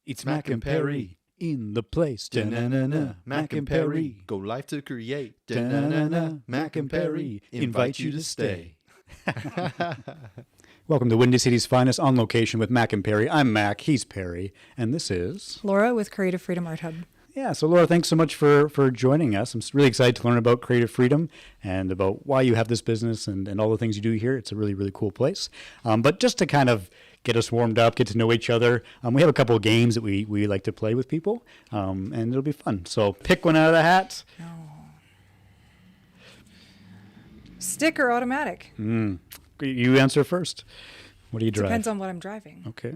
It's Mac and Perry in the place. Da-na-na-na. Mac and Perry. Go live to create. Da-na-na-na. Mac and Perry invite you to stay. Welcome to Windy City's finest on location with Mac and Perry. I'm Mac, he's Perry, and this is Lora with Creative Freedom Art Hub. Yeah, so Laura, thanks so much for joining us. I'm really excited to learn about creative freedom and about why you have this business and all the things you do here. It's a really, really cool place. But just to kind of get us warmed up, get to know each other, we have a couple of games that we like to play with people, and it'll be fun. So pick one out of the hat. Oh. Stick or automatic? You answer first. What do you drive? Depends on what I'm driving. Okay.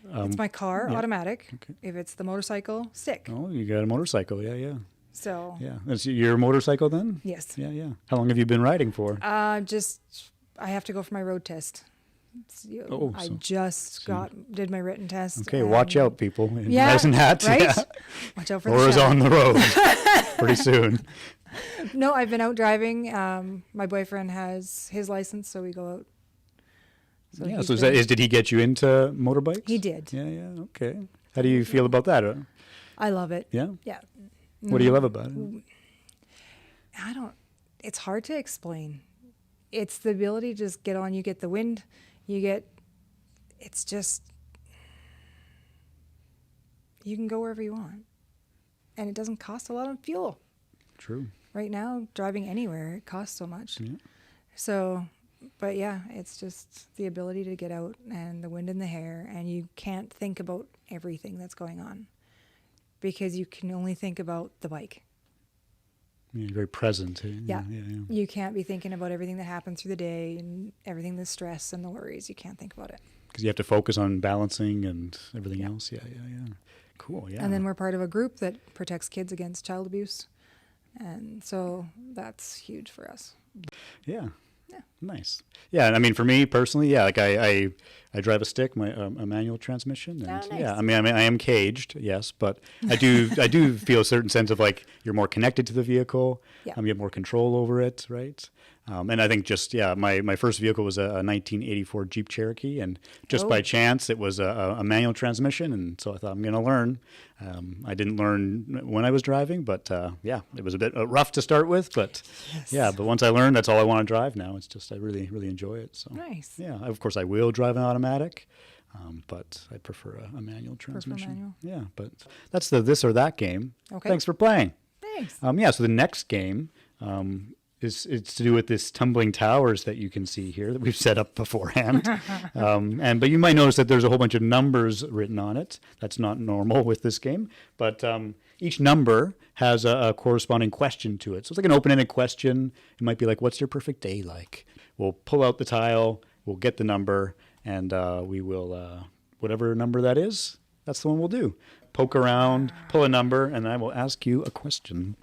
It's my car, yeah. automatic. Okay. If it's the motorcycle, stick. Oh, you got a motorcycle. Yeah. So, Yeah. That's your motorcycle then? yes. Yeah. How long have you been riding for? I have to go for my road test. I just did my written test. Okay, watch out, people. In Yeah, medicine hats. right? Yeah. Watch out for the Laura's shadow. on the road pretty soon. No, I've been out driving. My boyfriend has his license, so we go out. So Yeah. he's So been- did he get you into motorbikes? He did. Yeah. Okay. How do you feel about that? I love it. Yeah. Yeah. What do you love about it? It's hard to explain. It's the ability to just get on. You get the wind. It's just, you can go wherever you want. And it doesn't cost a lot of fuel. True. Right now, driving anywhere, it costs so much. Yeah. So, but yeah, it's just the ability to get out and the wind in the hair, and you can't think about everything that's going on because you can only think about the bike. Yeah, you're very present. Yeah. You can't be thinking about everything that happens through the day and everything, the stress and the worries. You can't think about it. Because you have to focus on balancing and everything else. Yeah. Cool. Yeah. And then we're part of a group that protects kids against child abuse. And so that's huge for us. Yeah. Yeah. Nice. Yeah. And I mean, for me personally, yeah, like I drive a stick, a manual transmission. And Oh, nice. yeah, I mean, I am caged, yes, but I do feel a certain sense of like you're more connected to the vehicle. Yeah. You have more control over it, right? And I think my first vehicle was a 1984 Jeep Cherokee, and just by chance it was a manual transmission, and so I thought I'm going to learn. I didn't learn when I was driving, but it was a bit rough to start with, but Yes. yeah, but once I learned, that's all I want to drive now. It's just I really, really enjoy it. So Nice. yeah, of course I will drive an automatic, but I prefer a manual transmission. manual. Yeah, but that's the this or that game. Okay. Thanks for playing. Thanks. So the next game it's to do with this tumbling towers that you can see here that we've set up beforehand. But you might notice that there's a whole bunch of numbers written on it. That's not normal with this game. But each number has a corresponding question to it. So it's like an open-ended question. It might be like, what's your perfect day like? We'll pull out the tile, we'll get the number, and we will, whatever number that is, that's the one we'll do. Poke around, pull a number, and I will ask you a question.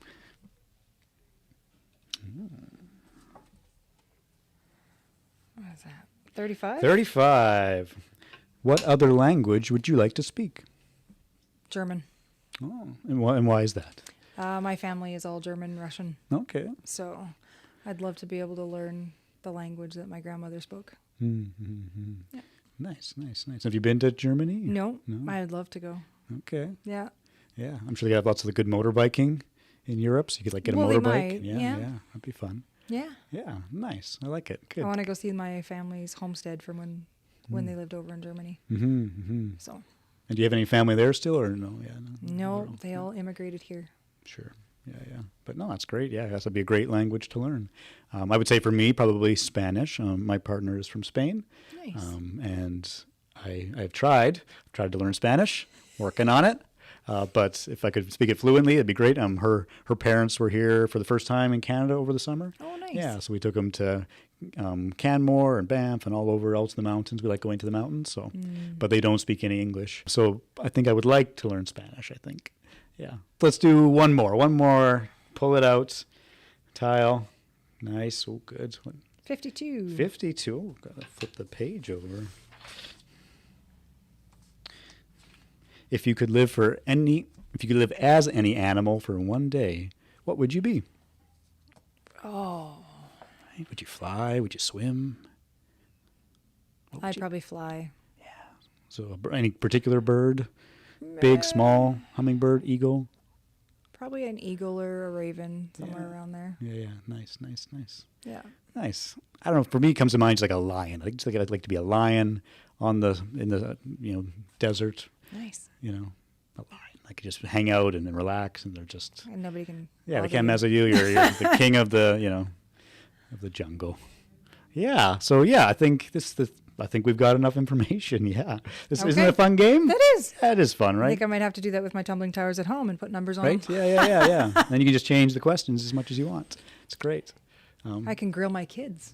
What is that? 35? 35. What other language would you like to speak? German. Oh, and why is that? My family is all German, Russian. Okay. So I'd love to be able to learn the language that my grandmother spoke. Mm-hmm. Yeah. Nice. Have you been to Germany? No, No? I'd love to go. Okay. Yeah. Yeah, I'm sure they have lots of the good motorbiking in Europe, so you could like get a Well, they motorbike. might, Yeah, yeah. that'd be fun. Yeah. Yeah, nice. I like it. Good. I want to go see my family's homestead from when they lived over in Germany. Mm-hmm. So, And do you have any family there still, or no? Yeah, no, they're they all immigrated here. Sure. Yeah. But no, that's great. Yeah, that would be a great language to learn. I would say for me, probably Spanish. My partner is from Spain. Nice. And I've tried to learn Spanish, working on it. But if I could speak it fluently, it'd be great. Her parents were here for the first time in Canada over the summer. Oh, nice. Yeah, so we took them to Canmore and Banff and all over else in the mountains. We like going to the mountains, so but they don't speak any English. So I think I would like to learn Spanish, I think. Yeah. Let's do one more. Pull it out. Tile. Nice. Oh, good. 52. 52. Oh, gotta flip the page over. If you could live as any animal for one day, what would you be? Oh, Would you fly? Would you swim? I'd probably fly. So any particular bird? Big, small, hummingbird, eagle? Probably an eagle or a raven, somewhere around there. Yeah. Nice. Yeah. Nice. I don't know. For me, it comes to mind just like a lion. I'd like to be a lion in the desert. Nice. A lion. I could just hang out and then relax, and they're just And nobody can. they can't mess with you. You're the king of the of the jungle. Yeah. So I think I think we've got enough information. Yeah. Isn't it a fun game? That is. That is fun, I right? think I might have to do that with my tumbling towers at home and put numbers on Right? them. Yeah. Then you can just change the questions as much as you want. It's great. I can grill my kids.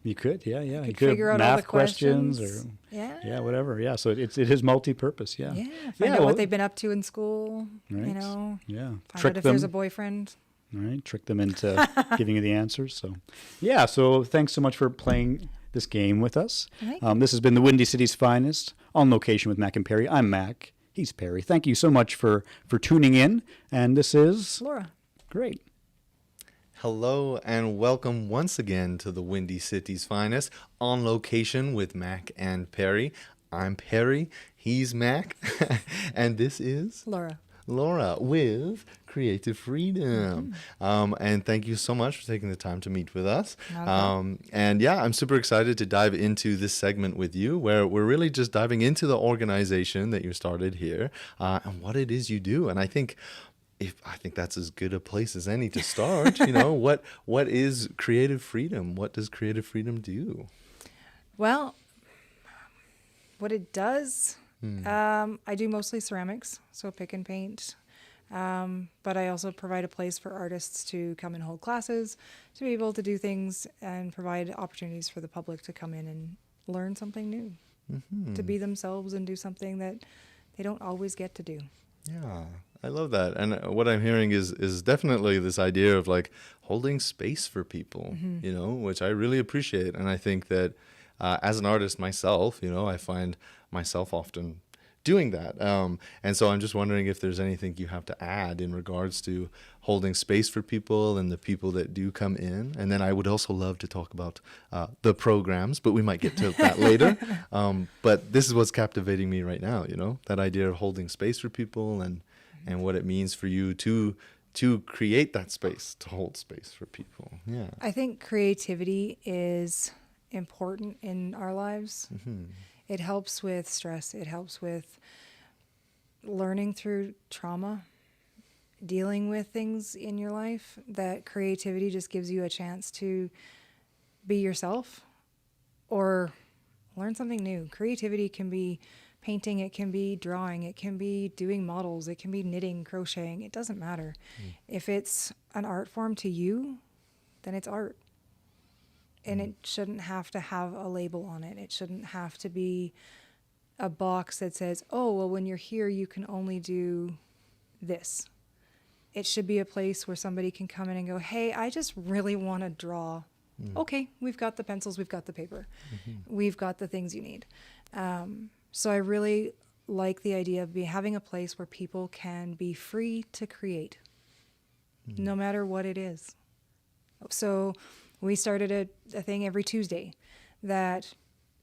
You could, yeah. I You could could figure out math all the questions. or Yeah. whatever. Yeah. So it is multi-purpose. Yeah. Yeah. Find out what they've been up to in school. Right. Find Yeah. out if there's a boyfriend. Right. Trick them into giving you the answers. So, yeah. So thanks so much for playing this game with us. This has been the Windy City's Finest on Location with Mac and Perry. I'm Mac. He's Perry. Thank you so much for tuning in. And this is Laura. Great. Hello and welcome once again to the Windy City's Finest on Location with Mac and Perry. I'm Perry. He's Mac. And this is Lora with Creative Freedom. And thank you so much for taking the time to meet with us. And yeah, I'm super excited to dive into this segment with you, where we're really just diving into the organization that you started here and what it is you do. And I think that's as good a place as any to start. What is Creative Freedom? What does Creative Freedom do? Well, what it does, I do mostly ceramics, so pick and paint. But I also provide a place for artists to come and hold classes, to be able to do things and provide opportunities for the public to come in and learn something new, to be themselves and do something that they don't always get to do. Yeah, I love that. And what I'm hearing is definitely this idea of like holding space for people, which I really appreciate. And I think that as an artist myself, I find myself often doing that. And so I'm just wondering if there's anything you have to add in regards to holding space for people and the people that do come in. And then I would also love to talk about the programs, but we might get to that later. But this is what's captivating me right now, that idea of holding space for people and what it means for you to create that space, to hold space for people. Yeah. I think creativity is important in our lives. It helps with stress. It helps with learning through trauma, dealing with things in your life. That creativity just gives you a chance to be yourself or learn something new. Creativity can be painting, it can be drawing, it can be doing models, it can be knitting, crocheting. It doesn't matter. If it's an art form to you, then it's art. And it shouldn't have to have a label on it. It shouldn't have to be a box that says, oh, well, when you're here, you can only do this. It should be a place where somebody can come in and go, hey, I just really want to draw. Okay, we've got the pencils, we've got the paper. We've got the things you need. So I really like the idea of having a place where people can be free to create, no matter what it is. So we started a thing every Tuesday that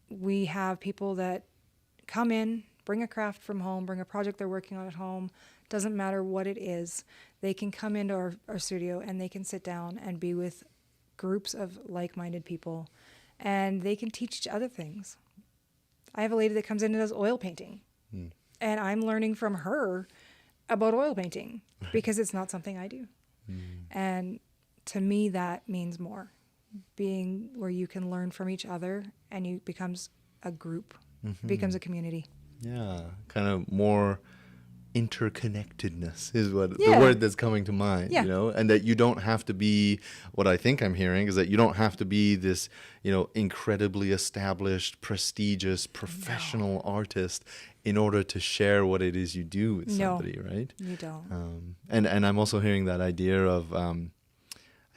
we have people that come in, bring a craft from home, bring a project they're working on at home. Doesn't matter what it is. They can come into our studio and they can sit down and be with groups of like-minded people, and they can teach each other things. I have a lady that comes in and does oil painting, and I'm learning from her about oil painting because it's not something I do. And to me, that means more. Being where you can learn from each other and you becomes a group, becomes a community. Yeah, kind of more interconnectedness is what the word that's coming to mind, and that you don't have to be, what I think I'm hearing is that you don't have to be this, incredibly established, prestigious, professional artist in order to share what it is you do with somebody, right? You don't. And I'm also hearing that idea of, I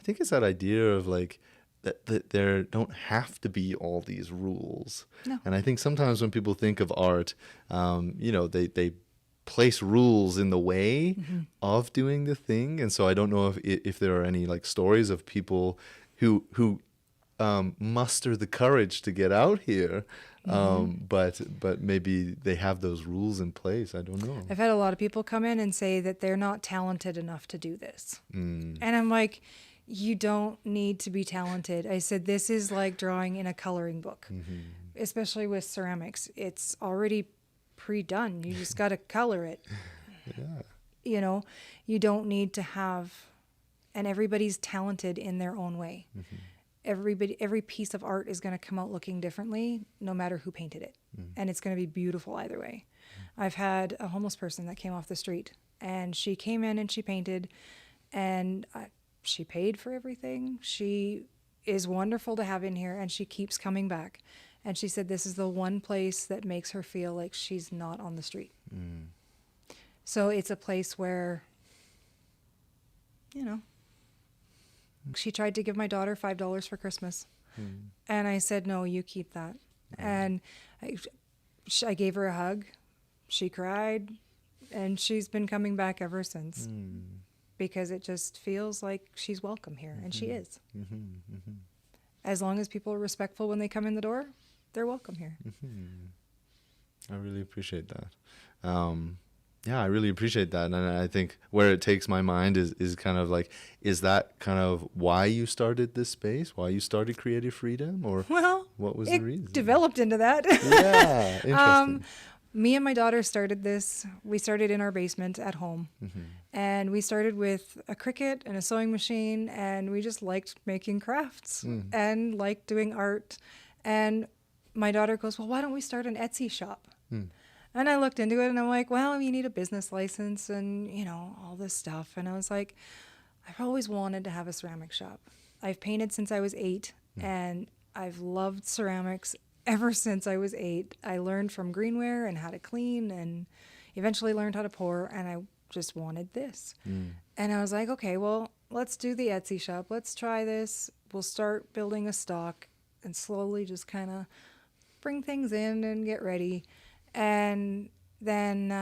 think it's that idea of like, that there don't have to be all these rules. No. And I think sometimes when people think of art, they place rules in the way of doing the thing. And so I don't know if there are any like stories of people who muster the courage to get out here But maybe they have those rules in place. I don't know. I've had a lot of people come in and say that they're not talented enough to do this. And I'm like, you don't need to be talented. I said, this is like drawing in a coloring book, especially with ceramics. It's already pre-done. You just got to color it. Yeah. You know, you don't need to have, and everybody's talented in their own way. Every piece of art is going to come out looking differently, no matter who painted it. And it's going to be beautiful either way. I've had a homeless person that came off the street, and she came in and she painted, and she paid for everything. She is wonderful to have in here, and she keeps coming back. And she said this is the one place that makes her feel like she's not on the street. So it's a place where, you know, she tried to give my daughter $5 for Christmas. And I said, no, you keep that. And I gave her a hug. She cried, and she's been coming back ever since. Because it just feels like she's welcome here, and she is. As long as people are respectful when they come in the door, they're welcome here. I really appreciate that. Yeah, I really appreciate that. And I think where it takes my mind is kind of like, is that kind of why you started this space? Why you started Creative Freedom? Or Well, what was the reason? Developed into that. Yeah, interesting. Me and my daughter started this. We started in our basement at home. And we started with a Cricut and a sewing machine, and we just liked making crafts and liked doing art. And my daughter goes, well, why don't we start an Etsy shop? And I looked into it, and I'm like, well, you need a business license and, you know, all this stuff. And I was like, I've always wanted to have a ceramic shop. I've painted since I was 8, and I've loved ceramics ever since I was 8. I learned from greenware and how to clean, and eventually learned how to pour, and I just wanted this. And I was like, okay, well, let's do the Etsy shop. Let's try this. We'll start building a stock and slowly just kind of bring things in and get ready. And then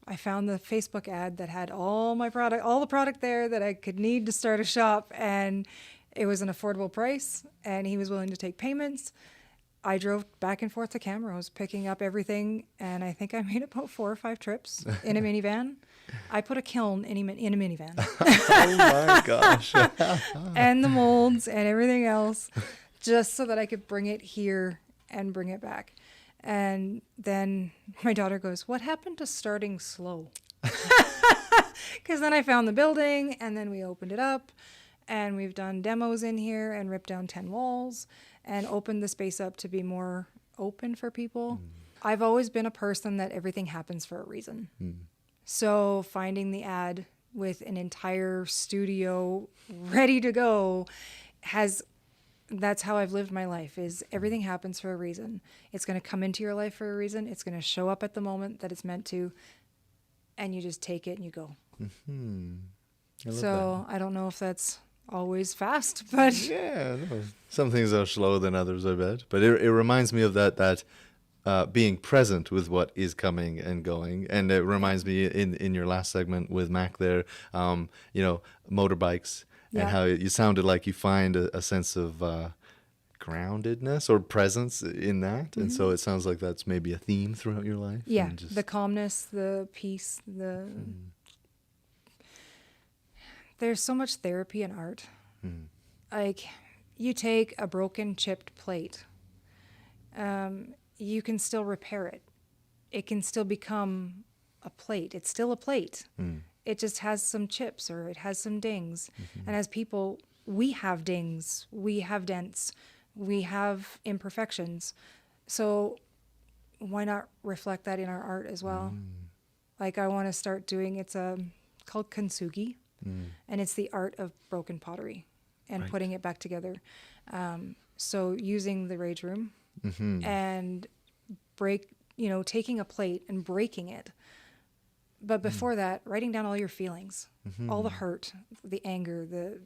I found the Facebook ad that had all the product there that I could need to start a shop, and it was an affordable price, and he was willing to take payments. I drove back and forth to Camrose, picking up everything, and I think I made about 4 or 5 trips in a minivan. I put a kiln in a minivan. Oh my gosh. And the molds and everything else, just so that I could bring it here and bring it back. And then my daughter goes, what happened to starting slow? Because then I found the building, and then we opened it up, and we've done demos in here and ripped down 10 walls and opened the space up to be more open for people. I've always been a person that everything happens for a reason. So finding the ad with an entire studio ready to go that's how I've lived my life, is everything happens for a reason. It's going to come into your life for a reason. It's going to show up at the moment that it's meant to, and you just take it and you go. I love So I don't know if that's always fast, but yeah, no. Some things are slower than others, I bet. But it reminds me of that being present with what is coming and going. And it reminds me in your last segment with Mac there, you know, motorbikes. And how you sounded like you find a sense of groundedness or presence in that. And so it sounds like that's maybe a theme throughout your life. yeah, the calmness, the peace, there's so much therapy in art. Like, you take a broken, chipped plate, you can still repair it. It can still become a plate. It's still a plate. It just has some chips, or it has some dings. And as people, we have dings, we have dents, we have imperfections. So why not reflect that in our art as well? Like, I want to start doing, it's called kintsugi, and it's the art of broken pottery and putting it back together. So using the rage room and taking a plate and breaking it. But before that, writing down all your feelings, all the hurt, the anger, the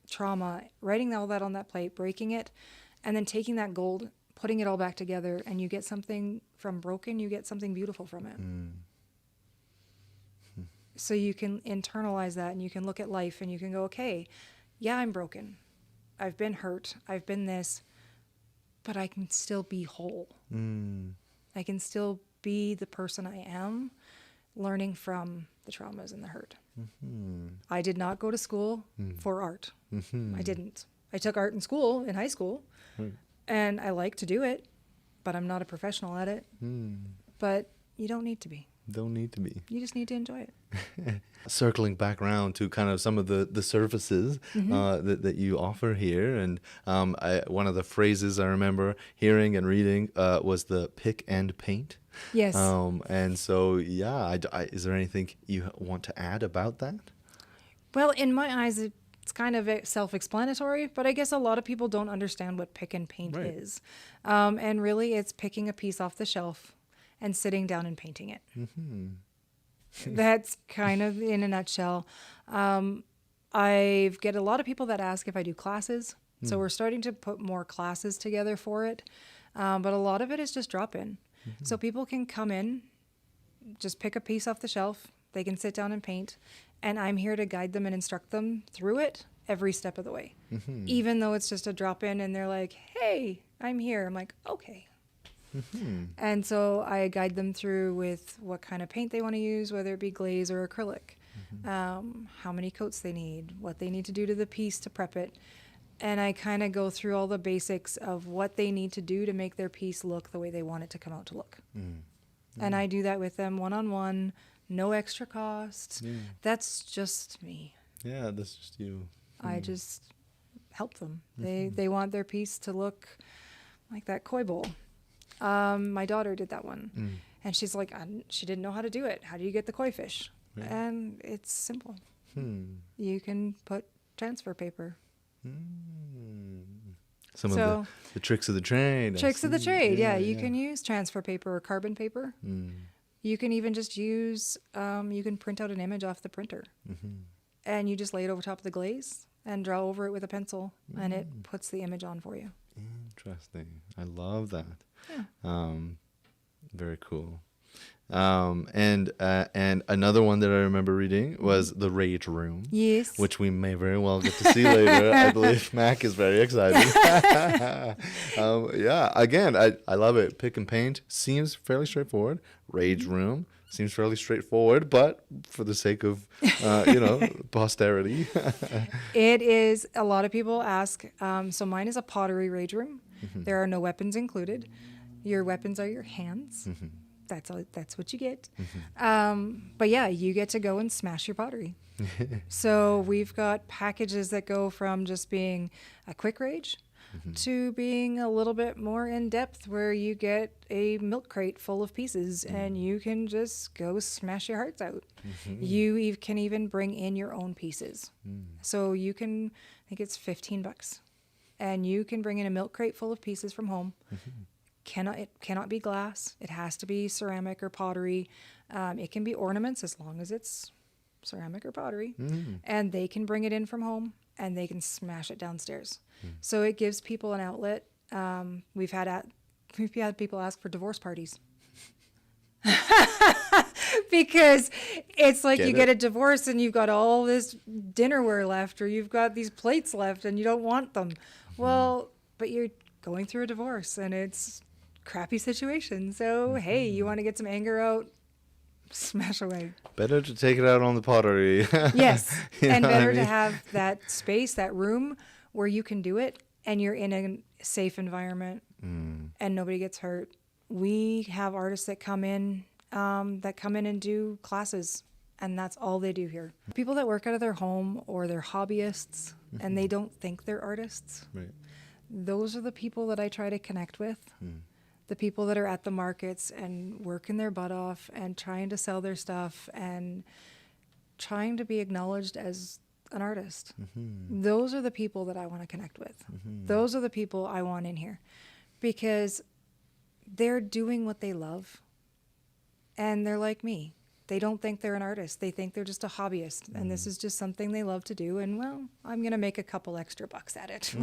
trauma, writing all that on that plate, breaking it, and then taking that gold, putting it all back together, and you get something from broken, you get something beautiful from it. So you can internalize that, and you can look at life, and you can go, okay, yeah, I'm broken. I've been hurt. I've been this. but I can still be whole. Mm. I can still be the person I am, learning from the traumas and the hurt. Mm-hmm. I did not go to school for art. Mm-hmm. I didn't. I took art in school, in high school, Right. and I like to do it, but I'm not a professional at it. Mm. But you don't need to be. Don't need to be. You just need to enjoy it. Circling back around to kind of some of the services that you offer here. And one of the phrases I remember hearing and reading was the pick and paint. Yes. And so, yeah, is there anything you want to add about that? Well, in my eyes, it's kind of self-explanatory, but I guess a lot of people don't understand what pick and paint Right. is. And really, it's picking a piece off the shelf and sitting down and painting it. Mm-hmm. That's kind of in a nutshell. I get a lot of people that ask if I do classes. So we're starting to put more classes together for it. But a lot of it is just drop-in. So people can come in, just pick a piece off the shelf. They can sit down and paint. And I'm here to guide them and instruct them through it every step of the way. Mm-hmm. Even though it's just a drop-in and they're like, hey, I'm here. I'm like, okay. Mm-hmm. And so I guide them through with what kind of paint they want to use, whether it be glaze or acrylic, how many coats they need, what they need to do to the piece to prep it. And I kind of go through all the basics of what they need to do to make their piece look the way they want it to come out to look. And I do that with them one-on-one, no extra cost. Yeah. That's just me. Yeah, that's just you. I just help them. They want their piece to look like that koi bowl. My daughter did that one, and she's like, she didn't know how to do it. How do you get the koi fish? Right. And it's simple. Hmm. You can put transfer paper. Some So- of the tricks of the trade. I Tricks of the see. trade. Yeah, you can use transfer paper or carbon paper. Mm. You can even just use, you can print out an image off the printer, and you just lay it over top of the glaze and draw over it with a pencil, and it puts the image on for you. Interesting. I love that. Yeah. Very cool. And another one that I remember reading was The Rage Room, Yes. which we may very well get to see later. I believe Mac is very excited. Yeah, again, I love it. Pick and paint seems fairly straightforward. Rage Room seems fairly straightforward, but for the sake of, posterity. It is, a lot of people ask, so mine is a pottery rage room. There are no weapons included. Your weapons are your hands. That's what you get. But yeah, you get to go and smash your pottery. So we've got packages that go from just being a quick rage to being a little bit more in depth, where you get a milk crate full of pieces and you can just go smash your hearts out. You can even bring in your own pieces. So you can, I think it's $15, and you can bring in a milk crate full of pieces from home. It cannot be glass. It has to be ceramic or pottery. It can be ornaments as long as it's ceramic or pottery. And they can bring it in from home and they can smash it downstairs. So it gives people an outlet. We've had people ask for divorce parties. Because it's like you get a divorce and you've got all this dinnerware left, or you've got these plates left and you don't want them. Well, but you're going through a divorce and it's a crappy situation. So, hey, you want to get some anger out? Smash away. Better to take it out on the pottery. Yes. You And know what I better to mean? have that space, that room where you can do it and you're in a safe environment and nobody gets hurt. We have artists that come in and do classes, and that's all they do here. People that work out of their home or they're hobbyists and they don't think they're artists. Right. Those are the people that I try to connect with. The people that are at the markets and working their butt off and trying to sell their stuff and trying to be acknowledged as an artist. Those are the people that I want to connect with. Those are the people I want in here, because they're doing what they love and they're like me. They don't think they're an artist. They think they're just a hobbyist, and this is just something they love to do, and well, I'm going to make a couple extra bucks at it.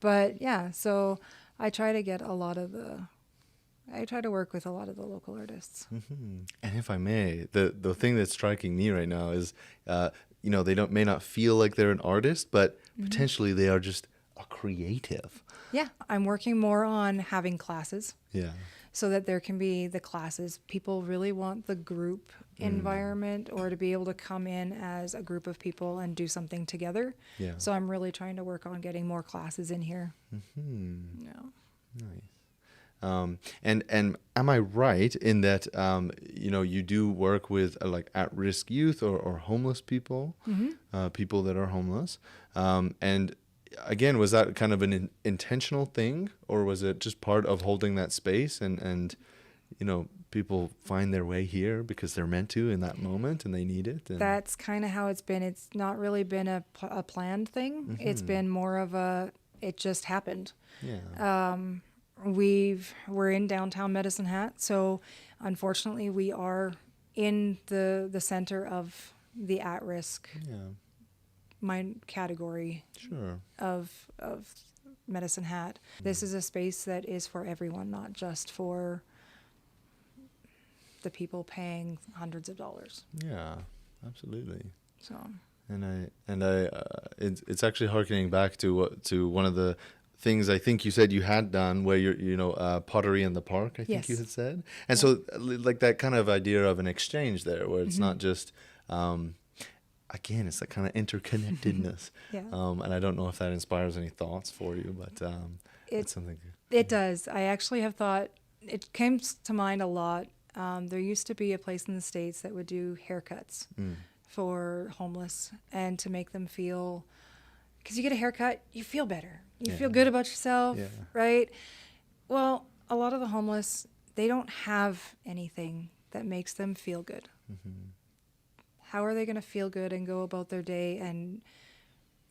But yeah, so I try to get I try to work with a lot of the local artists. And if I may, the thing that's striking me right now is, they may not feel like they're an artist, but potentially they are just a creative. Yeah, I'm working more on having classes Yeah. so that there can be the classes. People really want the group environment, or to be able to come in as a group of people and do something together. Yeah. So I'm really trying to work on getting more classes in here. Mm-hmm. Yeah. Nice. And am I right in that you do work with like at-risk youth or homeless people, people that are homeless, and again, was that kind of an intentional thing, or was it just part of holding that space and people find their way here because they're meant to in that moment and they need it? And That's kind of how it's been. It's not really been a planned thing. It's been more of it just happened. yeah. We're in downtown Medicine Hat, so unfortunately we are in the center of the at-risk Yeah. category Sure. of Medicine Hat. This is a space that is for everyone, not just for the people paying hundreds of dollars. Yeah. Absolutely. So It's actually harkening back to one of the things I think you said you had done, where you're pottery in the park, I think Yes. you had said. And so like that kind of idea of an exchange there, where it's not just again, it's that kind of interconnectedness. Yeah. And I don't know if that inspires any thoughts for you, but it's something. It does. I actually have thought, it came to mind a lot. There used to be a place in the States that would do haircuts for homeless, and to make them feel, because you get a haircut, you feel better. You feel good about yourself, right? Well, a lot of the homeless, they don't have anything that makes them feel good. How are they going to feel good and go about their day and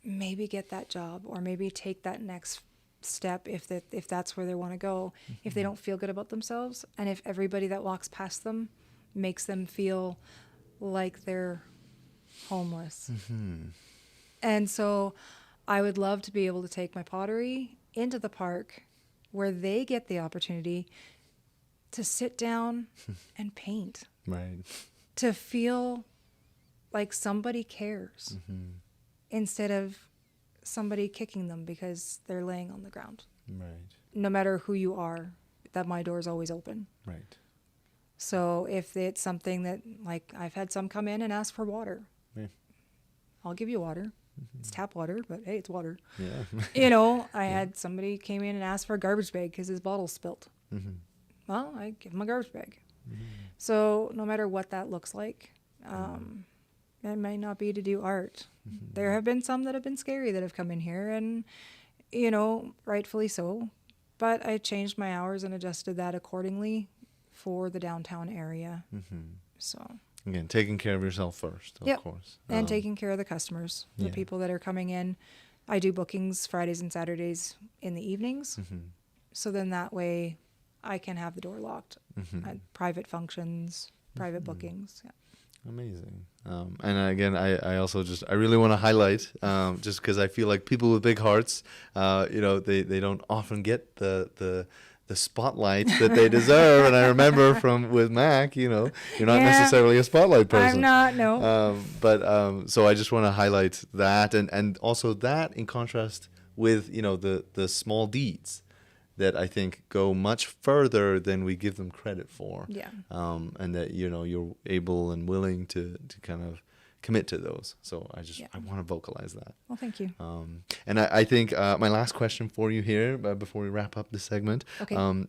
maybe get that job, or maybe take that next step if that's where they want to go, if they don't feel good about themselves, and if everybody that walks past them makes them feel like they're homeless? And so I would love to be able to take my pottery into the park where they get the opportunity to sit down and paint, Right. to feel like somebody cares instead of somebody kicking them because they're laying on the ground. Right. No matter who you are, that my door is always open. Right. So if it's something that, like, I've had some come in and ask for water. Yeah. I'll give you water. It's tap water, but hey, it's water. Yeah. I had somebody came in and asked for a garbage bag because his bottle spilt. Well, I give him a garbage bag. So no matter what that looks like, it might not be to do art. There have been some that have been scary that have come in here, and, rightfully so. But I changed my hours and adjusted that accordingly for the downtown area. So Again, taking care of yourself first, of course. And taking care of the customers, the yeah. people that are coming in. I do bookings Fridays and Saturdays in the evenings. So then that way I can have the door locked. Private functions, private bookings. Yeah. Amazing. And again, I also I really want to highlight, just because I feel like people with big hearts, they don't often get the spotlight that they deserve. And I remember with Mac, you're not necessarily a spotlight person. I'm not, no. So I just want to highlight that, and also that in contrast with, the small deeds that I think go much further than we give them credit for. Yeah. And that, you're able and willing to kind of commit to those. So I want to vocalize that. Well, thank you. And I think my last question for you here, before we wrap up the segment,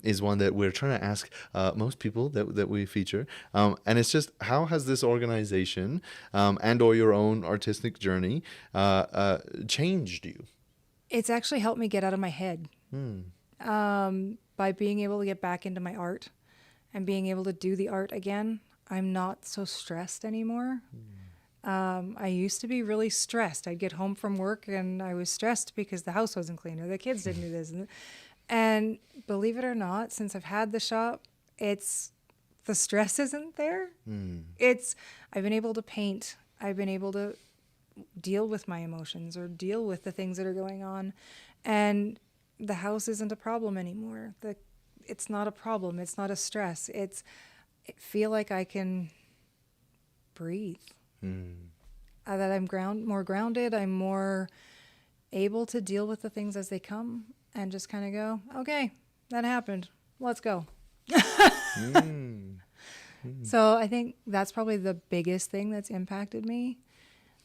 is one that we're trying to ask most people that we feature. And it's just, how has this organization and or your own artistic journey changed you? It's actually helped me get out of my head. By being able to get back into my art and being able to do the art again, I'm not so stressed anymore. I used to be really stressed. I'd get home from work and I was stressed because the house wasn't clean or the kids didn't do this. And believe it or not, since I've had the shop, the stress isn't there. I've been able to paint. I've been able to deal with my emotions or deal with the things that are going on. And the house isn't a problem anymore. It's not a problem. It's not a stress. I feel like I can breathe. That I'm more grounded. I'm more able to deal with the things as they come and just kind of go, okay, that happened. Let's go. So I think that's probably the biggest thing that's impacted me.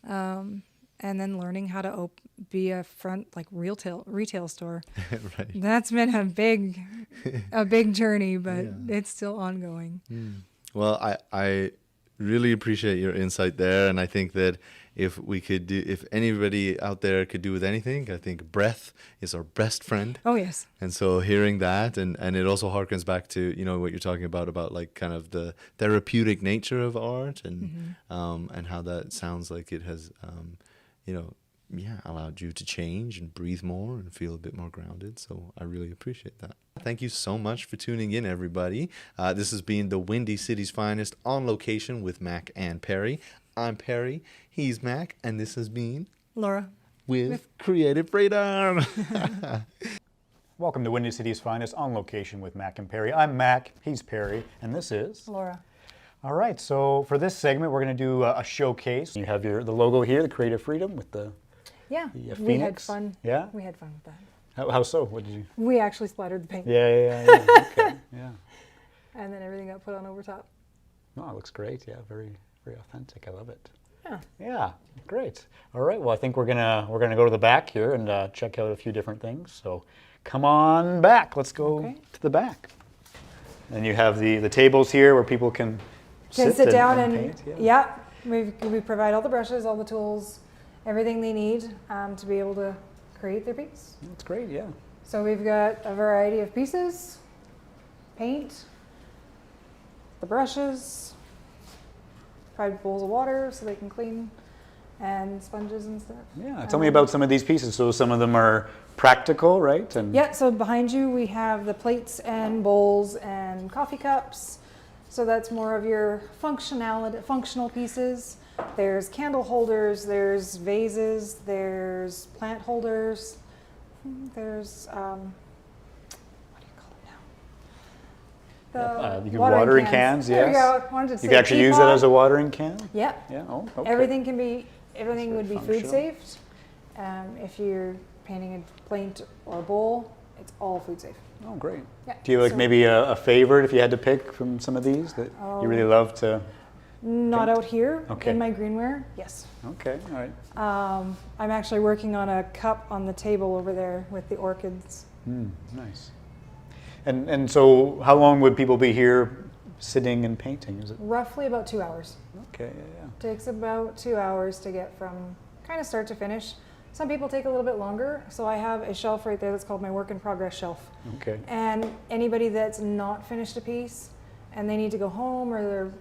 And then learning how to be a front, like retail store. Right. That's been a big journey, but it's still ongoing. Well, I really appreciate your insight there. And I think that if anybody out there could do with anything, I think breath is our best friend. Oh, yes. And so hearing that, and it also harkens back to, what you're talking about like kind of the therapeutic nature of art and how that sounds like it has, allowed you to change and breathe more and feel a bit more grounded. So I really appreciate that. Thank you so much for tuning in, everybody. This has been the Windy City's Finest On Location with Mac and Perry. I'm Perry, he's Mac, and this has been Lora. With Creative Freedom. Welcome to Windy City's Finest On Location with Mac and Perry. I'm Mac, he's Perry, and this is Lora. All right, so for this segment, we're going to do a showcase. You have the logo here, the Creative Freedom with the we Phoenix. had fun. Yeah? We had fun with that. How so? What did you? We actually splattered the paint. Yeah. Okay. Yeah. And then everything got put on over top. Oh, it looks great. Yeah, very, very authentic. I love it. Yeah. Yeah, great. All right. Well, I think we're gonna go to the back here and check out a few different things. So, come on back. Let's go to the back. And you have the tables here where people can sit down and paint. we provide all the brushes, all the tools, everything they need to be able to create their piece. That's great. Yeah. So we've got a variety of pieces, paint, the brushes, provide bowls of water so they can clean, and sponges and stuff. Yeah. Tell me about some of these pieces. So some of them are practical, right? And yeah. So behind you we have the plates and bowls and coffee cups. So that's more of your functional pieces. There's candle holders, there's vases, there's plant holders, there's, what do you call it now? you can watering cans, There yes. you go. Wanted to You say can actually use it teapot. as a watering can? Yeah. Yeah. Oh, okay. Everything would be functional. food safe. If you're painting a plate or a bowl, it's all food safe. Oh, great. Yeah. Do you have So- maybe a favorite if you had to pick from some of these that you really love to? Not paint? out here Okay. in my greenware. Yes. Okay, all right. I'm actually working on a cup on the table over there with the orchids. Nice. And so how long would people be here sitting and painting? Is it? Roughly about 2 hours. Okay, yeah. Takes about 2 hours to get from kind of start to finish. Some people take a little bit longer. So I have a shelf right there that's called my work in progress shelf. Okay. And anybody that's not finished a piece and they need to go home or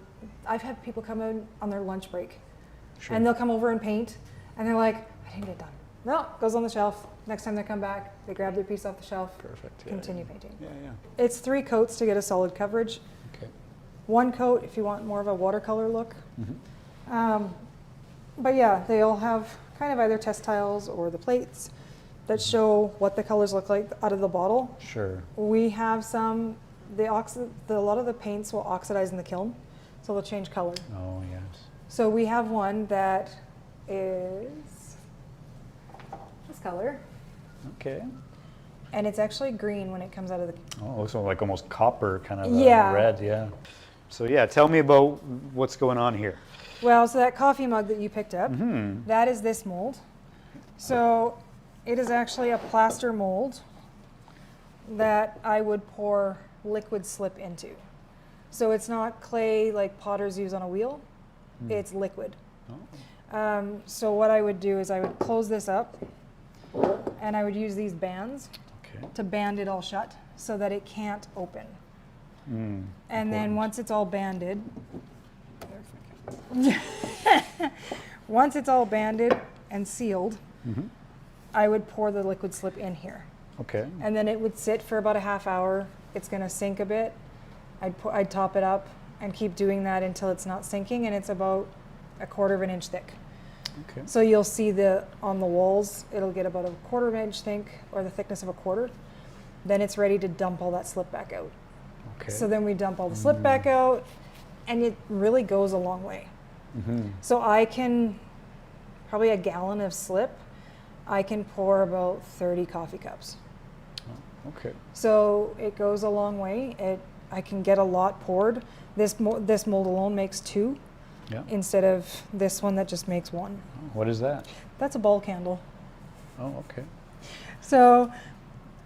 I've had people come in on their lunch break Sure. and they'll come over and paint and they're like, I didn't get done. No, it goes on the shelf. Next time they come back, they grab their piece off the shelf, Perfect. Yeah, continue painting. Yeah. It's 3 coats to get a solid coverage. Okay. 1 coat if you want more of a watercolor look. But yeah, they all have kind of either textiles or the plates that show what the colors look like out of the bottle. Sure. We have some, a lot of the paints will oxidize in the kiln, so they'll change color. Oh, yes. So we have one that is this color, Okay. and it's actually green when it comes out of the. Oh, looks like almost copper kind of Yeah. red, yeah. So yeah, tell me about what's going on here. Well, so that coffee mug that you picked up, that is this mold. So it is actually a plaster mold that I would pour liquid slip into. So it's not clay like potters use on a wheel, it's liquid. So what I would do is I would close this up and I would use these bands Okay. to band it all shut so that it can't open. And then once it's all banded, once it's all banded and sealed, I would pour the liquid slip in here. Okay. And then it would sit for about a half hour. It's going to sink a bit. I'd top it up and keep doing that until it's not sinking, and it's about 1/4 of an inch thick. Okay. So you'll see on the walls, it'll get about 1/4 of an inch thick, or the thickness of 1/4. Then it's ready to dump all that slip back out. Okay. So then we dump all the slip back out, and it really goes a long way. So I can, probably a gallon of slip, I can pour about 30 coffee cups. Okay. So it goes a long way. I can get a lot poured. This mold alone makes 2 Yeah. instead of this one that just makes 1. What is that? That's a ball candle. Oh, okay. So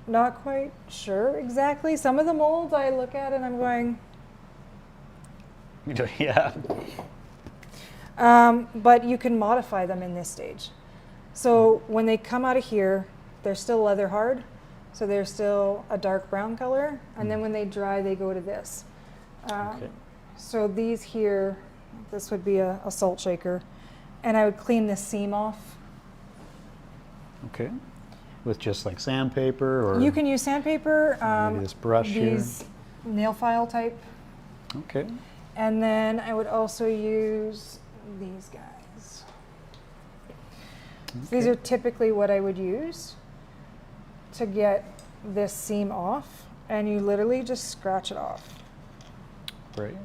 not quite sure exactly. Some of the molds I look at and I'm going, Yeah. but you can modify them in this stage. So when they come out of here, they're still leather hard. So they're still a dark brown color. And then when they dry, they go to this. Okay. So these here, this would be a salt shaker. And I would clean this seam off. Okay. With just like sandpaper or? You can use sandpaper. Maybe this brush here. These nail file type. Okay. And then I would also use these guys. So these Okay. are typically what I would use to get this seam off. And you literally just scratch it off. Great.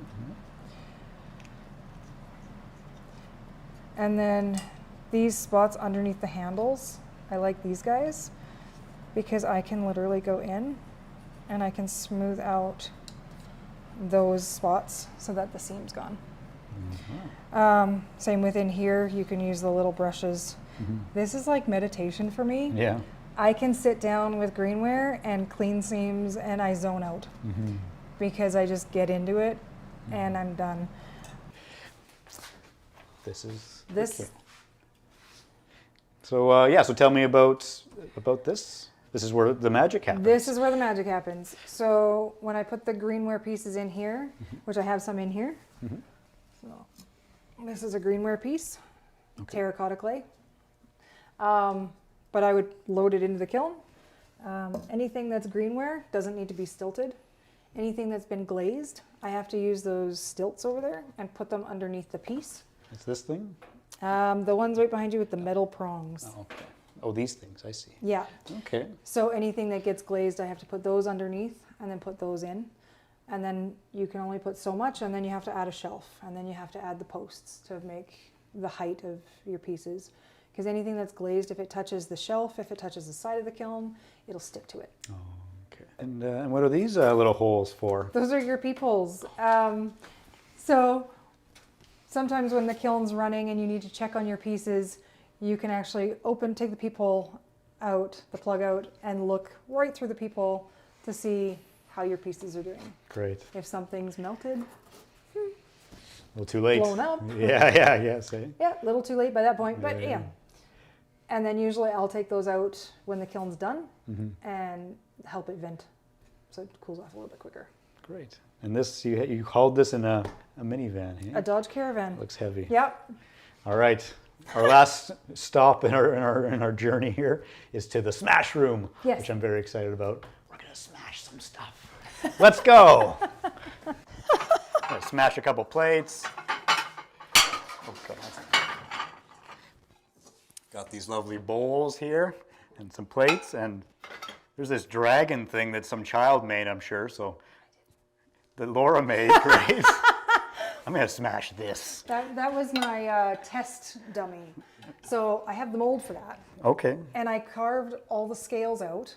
And then these spots underneath the handles, I like these guys because I can literally go in and I can smooth out those spots so that the seam's gone. Same within here, you can use the little brushes. This is like meditation for me. Yeah. I can sit down with greenware and clean seams and I zone out because I just get into it and I'm done. This is This, okay. So yeah, so tell me about this. This is where the magic happens. This is where the magic happens. So when I put the greenware pieces in here, which I have some in here, so this is a greenware piece, terracotta clay. But I would load it into the kiln. Anything that's greenware doesn't need to be stilted. Anything that's been glazed, I have to use those stilts over there and put them underneath the piece. It's this thing? The ones right behind you with the metal prongs. Oh, okay. Oh, these things, I see. Yeah. Okay. So anything that gets glazed, I have to put those underneath and then put those in. And then you can only put so much, and then you have to add a shelf, and then you have to add the posts to make the height of your pieces. Because anything that's glazed, if it touches the shelf, if it touches the side of the kiln, it'll stick to it. Oh, okay. And what are these little holes for? Those are your peepholes. So sometimes when the kiln's running and you need to check on your pieces, you can actually take the peephole out, the plug out, and look right through the peephole to see how your pieces are doing. Great. If something's melted, A little too late. blown up. Yeah, see? Yeah, a little too late by that point, but Yeah. yeah. And then usually I'll take those out when the kiln's done and help it vent so it cools off a little bit quicker. Great. And this, you hauled this in a minivan, A yeah? Dodge Caravan. Looks heavy. Yep. All right. Our last stop in our journey here is to the smash room, Yes. which I'm very excited about. We're gonna smash some stuff. Let's go. Gonna smash a couple plates. Okay. Got these lovely bowls here and some plates, and there's this dragon thing that some child made, I'm sure. So that Lora made, great. I'm gonna smash this. That was my test dummy. So I have the mold for that. Okay. And I carved all the scales out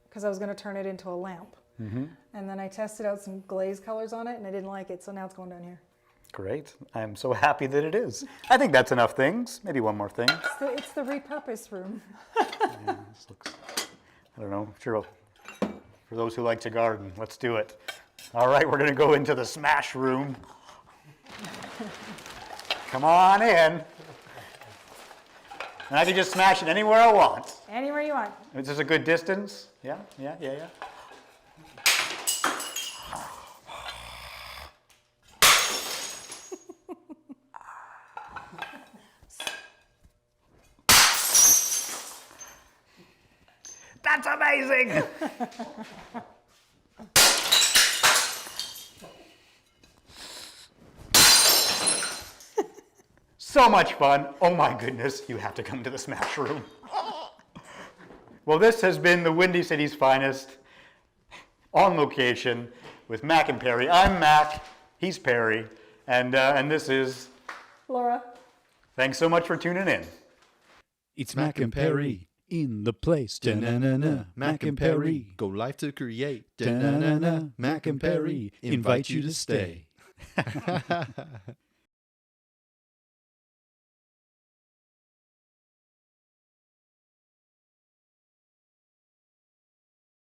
because I was going to turn it into a lamp. And then I tested out some glaze colors on it and I didn't like it. So now it's going down here. Great. I'm so happy that it is. I think that's enough things. Maybe one more thing. It's the repurpose room. Yeah, this looks, I don't know, sure. For those who like to garden, let's do it. All right, we're gonna go into the smash room. Come on in. And I can just smash it anywhere I want. Anywhere you want. Is this a good distance? Yeah. That's amazing! So much fun. Oh my goodness, you have to come to the smash room. Well, this has been the Windy City's finest on location with Mac and Perry. I'm Mac, he's Perry, and this is Lora. Thanks so much for tuning in. It's Mac and Perry. in the place. Da-na-na-na, Mac and Perry. Go live to create. Da-na-na-na, Mac and Perry invite you to stay.